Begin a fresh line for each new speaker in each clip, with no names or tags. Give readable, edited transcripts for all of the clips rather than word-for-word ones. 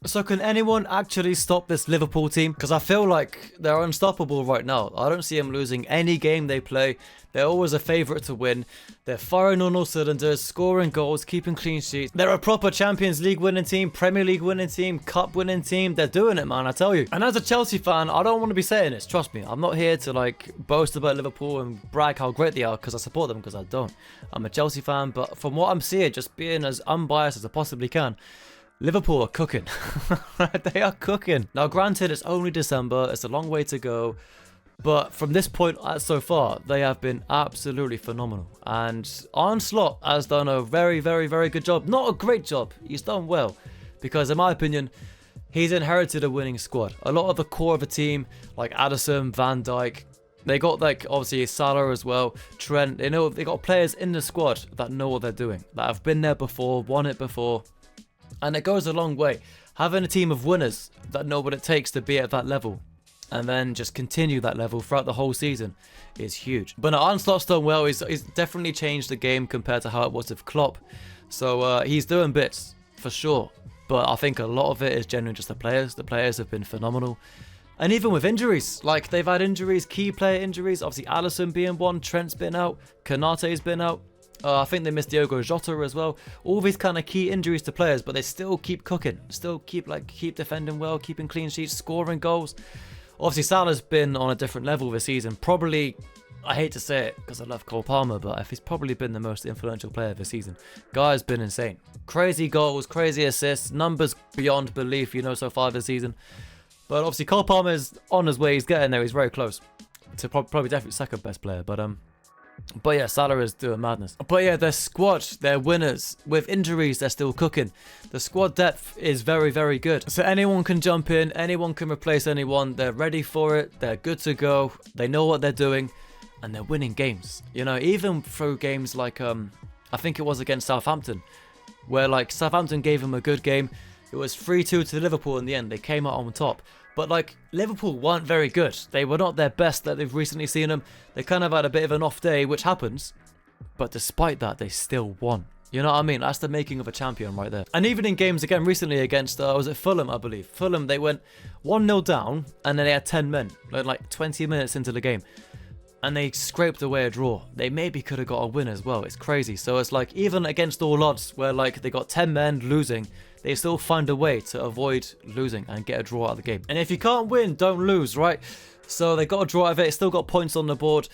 So can anyone actually stop this Liverpool team? Because I feel like they're unstoppable right now. I don't see them losing any game they play. They're always a favourite to win. They're firing on all cylinders, scoring goals, keeping clean sheets. They're a proper Champions League winning team, Premier League winning team, Cup winning team. They're doing it, man, I tell you. And as a Chelsea fan, I don't want to be saying this, trust me. I'm not here to like boast about Liverpool and brag how great they are because I support them, because I don't. I'm a Chelsea fan, but from what I'm seeing, just being as unbiased as I possibly can, Liverpool are cooking. They are cooking. Now, granted, it's only December. It's a long way to go. But from this point so far, they have been absolutely phenomenal. And Arne Slot has done a very, very, very good job. Not a great job. He's done well. Because in my opinion, he's inherited a winning squad. A lot of the core of the team, like Addison, Van Dijk, they got like obviously Salah as well, Trent. They got players in the squad that know what they're doing. That have been there before, won it before. And it goes a long way. Having a team of winners that know what it takes to be at that level and then just continue that level throughout the whole season is huge. But no, Arne Slot's done well. He's definitely changed the game compared to how it was with Klopp. So he's doing bits for sure. But I think a lot of it is genuinely just the players. The players have been phenomenal. And even with injuries, like they've had injuries, key player injuries. Obviously Alisson being one, Trent's been out, Konate's been out. I think they missed Diogo Jota as well. All these kind of key injuries to players, but they still keep cooking. Still keep defending well, keeping clean sheets, scoring goals. Obviously, Salah's been on a different level this season. Probably, I hate to say it because I love Cole Palmer, but he's probably been the most influential player this season. Guy's been insane. Crazy goals, crazy assists, numbers beyond belief, so far this season. But obviously, Cole Palmer's on his way. He's getting there. He's very close to probably definitely second best player. But yeah, Salah is doing madness. But yeah, their squad, they're winners. With injuries, they're still cooking. The squad depth is very, very good. So anyone can jump in. Anyone can replace anyone. They're ready for it. They're good to go. They know what they're doing. And they're winning games. Even through games like, I think it was against Southampton, where like Southampton gave them a good game. It was 3-2 to Liverpool in the end. They came out on top. But like Liverpool weren't very good. They were not their best that they've recently seen them. They kind of had a bit of an off day, which happens. But despite that, they still won. You know what I mean? That's the making of a champion right there. And even in games again recently against, was it Fulham, I believe? Fulham, they went 1-0 down and then they had 10 men. Like 20 minutes into the game. And they scraped away a draw. They maybe could have got a win as well. It's crazy. So it's like even against all odds where like they got 10 men losing, they still find a way to avoid losing and get a draw out of the game. And if you can't win, don't lose, right? So they got a draw out of it. It still got points on the board.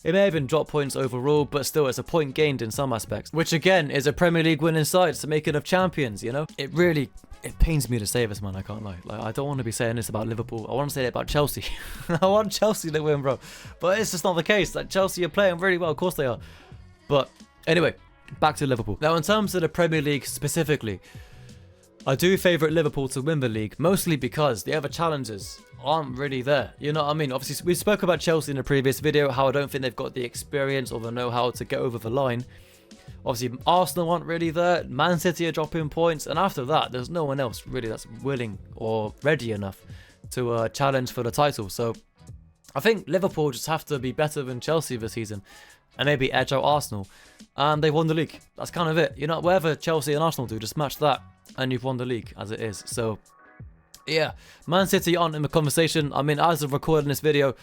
It may have been drop points overall, but still it's a point gained in some aspects. Which again is a Premier League winning side. It's the making of champions, It pains me to say this, man. I can't lie. Like, I don't want to be saying this about Liverpool. I want to say it about Chelsea. I want Chelsea to win, bro. But it's just not the case. Like, Chelsea are playing really well. Of course they are. But anyway, back to Liverpool. Now, in terms of the Premier League specifically, I do favourite Liverpool to win the league, mostly because the other challengers aren't really there. You know what I mean? Obviously, we spoke about Chelsea in a previous video, how I don't think they've got the experience or the know-how to get over the line. Obviously, Arsenal aren't really there. Man City are dropping points. And after that, there's no one else really that's willing or ready enough to challenge for the title. So I think Liverpool just have to be better than Chelsea this season and maybe edge out Arsenal. And they won the league. That's kind of it. Whatever Chelsea and Arsenal do, just match that. And you've won the league as it is. So, yeah. Man City aren't in the conversation. I mean, as of recording this video,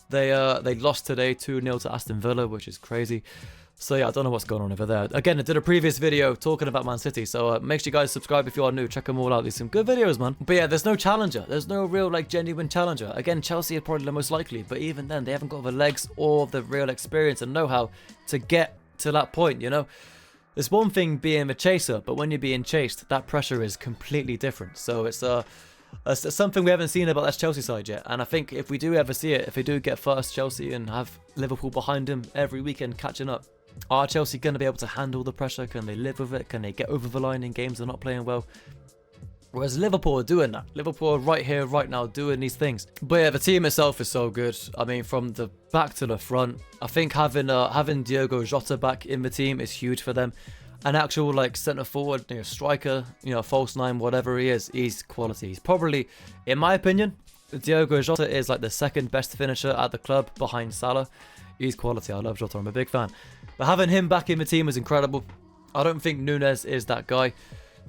they lost today 2-0 to Aston Villa, which is crazy. So yeah, I don't know what's going on over there. Again, I did a previous video talking about Man City, so make sure you guys subscribe if you are new. Check them all out. There's some good videos, man. But yeah, there's no challenger. There's no real, genuine challenger. Again, Chelsea are probably the most likely, but even then, they haven't got the legs or the real experience and know-how to get to that point, It's one thing being the chaser, but when you're being chased, that pressure is completely different. So it's something we haven't seen about this Chelsea side yet. And I think if we do ever see it, if we do get first Chelsea and have Liverpool behind them every weekend catching up, are Chelsea going to be able to handle the pressure? Can they live with it? Can they get over the line in games they're not playing well? Whereas Liverpool are doing that. Liverpool are right here, right now, doing these things. But yeah, the team itself is so good. I mean, from the back to the front, I think having Diogo Jota back in the team is huge for them. An actual centre forward, striker, false nine, whatever he is, he's quality. He's probably, in my opinion, Diogo Jota is the second best finisher at the club behind Salah. He's quality. I love Jota. I'm a big fan. But having him back in the team is incredible. I don't think Nunes is that guy.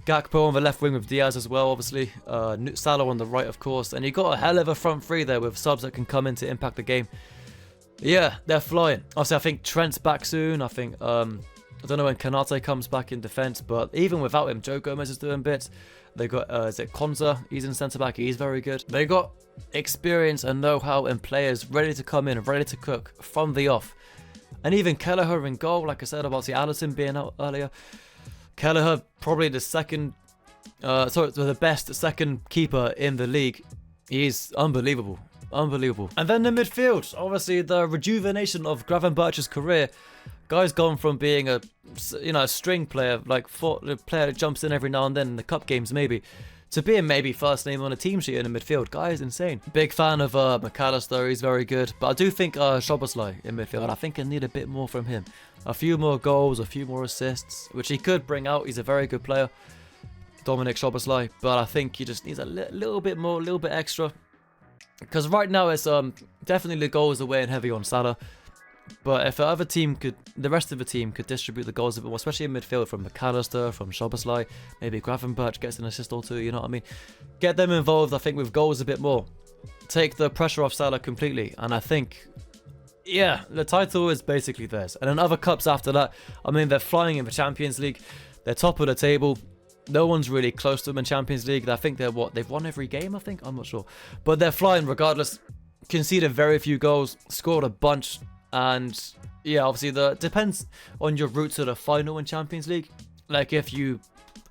Gakpo on the left wing with Diaz as well, obviously. Salah on the right, of course. And you got a hell of a front three there with subs that can come in to impact the game. Yeah, they're flying. Obviously, I think Trent's back soon. I think, I don't know when Kanate comes back in defence, but even without him, Joe Gomez is doing bits. They got, is it Konza? He's in centre-back. He's very good. They got experience and know-how and players ready to come in and ready to cook from the off. And even Kelleher in goal, like I said about the Allison being out earlier. Kelleher, probably the the best second keeper in the league. He's unbelievable. Unbelievable. And then the midfield. Obviously, the rejuvenation of Gravenberch's career. Guy's gone from being a string player, like a player that jumps in every now and then in the cup games maybe, to being maybe first name on a team sheet in the midfield. Guy is insane. Big fan of McAllister. He's very good. But I do think Szoboszlai in midfield. I think I need a bit more from him. A few more goals, a few more assists, which he could bring out. He's a very good player, Dominik Szoboszlai. But I think he just needs a little bit more, a little bit extra. Because right now it's definitely the goals are weighing heavy on Salah. But if the rest of the team could distribute the goals a bit more, especially in midfield, from McAllister, from Szoboszlai, maybe Gravenberch gets an assist or two, you know what I mean? Get them involved, I think, with goals a bit more. Take the pressure off Salah completely, and I think, yeah, the title is basically theirs. And in other cups after that, I mean, they're flying in the Champions League. They're top of the table. No one's really close to them in Champions League. I think they've won every game, I think? I'm not sure. But they're flying regardless. Conceded very few goals, scored a bunch. And yeah, obviously depends on your route to the final in Champions League. Like if you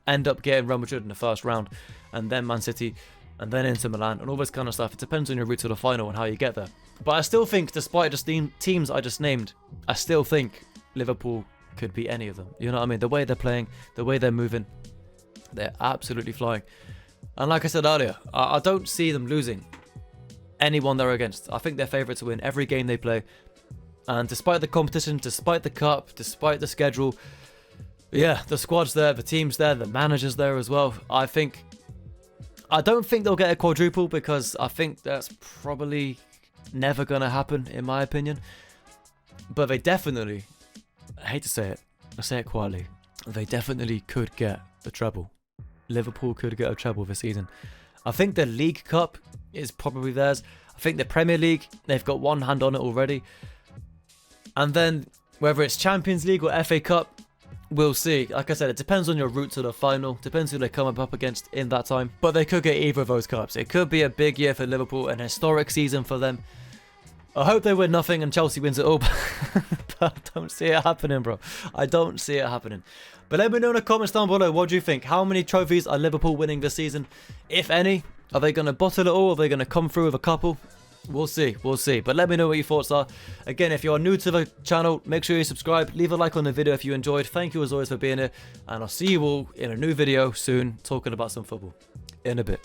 end up getting Real Madrid in the first round, and then Man City, and then Inter Milan, and all this kind of stuff. It depends on your route to the final and how you get there. But I still think, despite just the teams I just named, I still think Liverpool could beat any of them. You know what I mean? The way they're playing, the way they're moving, they're absolutely flying. And like I said earlier, I don't see them losing anyone they're against. I think they're favourites to win every game they play. And despite the competition, despite the cup, despite the schedule, yeah, the squad's there, the team's there, the manager's there as well. I don't think they'll get a quadruple, because I think that's probably never going to happen, in my opinion. But they definitely, I hate to say it, I'll say it quietly, they definitely could get a treble. Liverpool could get a treble this season. I think the League Cup is probably theirs. I think the Premier League, they've got one hand on it already. And then whether it's Champions League or FA Cup, we'll see. Like I said, it depends on your route to the final. Depends who they come up against in that time. But they could get either of those cups. It could be a big year for Liverpool, an historic season for them. I hope they win nothing and Chelsea wins it all. But I don't see it happening, bro. I don't see it happening. But let me know in the comments down below, what do you think? How many trophies are Liverpool winning this season? If any, are they going to bottle it all? Are they going to come through with a couple? We'll see, we'll see. But let me know what your thoughts are. Again, if you are new to the channel, make sure you subscribe. Leave a like on the video if you enjoyed. Thank you as always for being here. And I'll see you all in a new video soon, talking about some football. In a bit.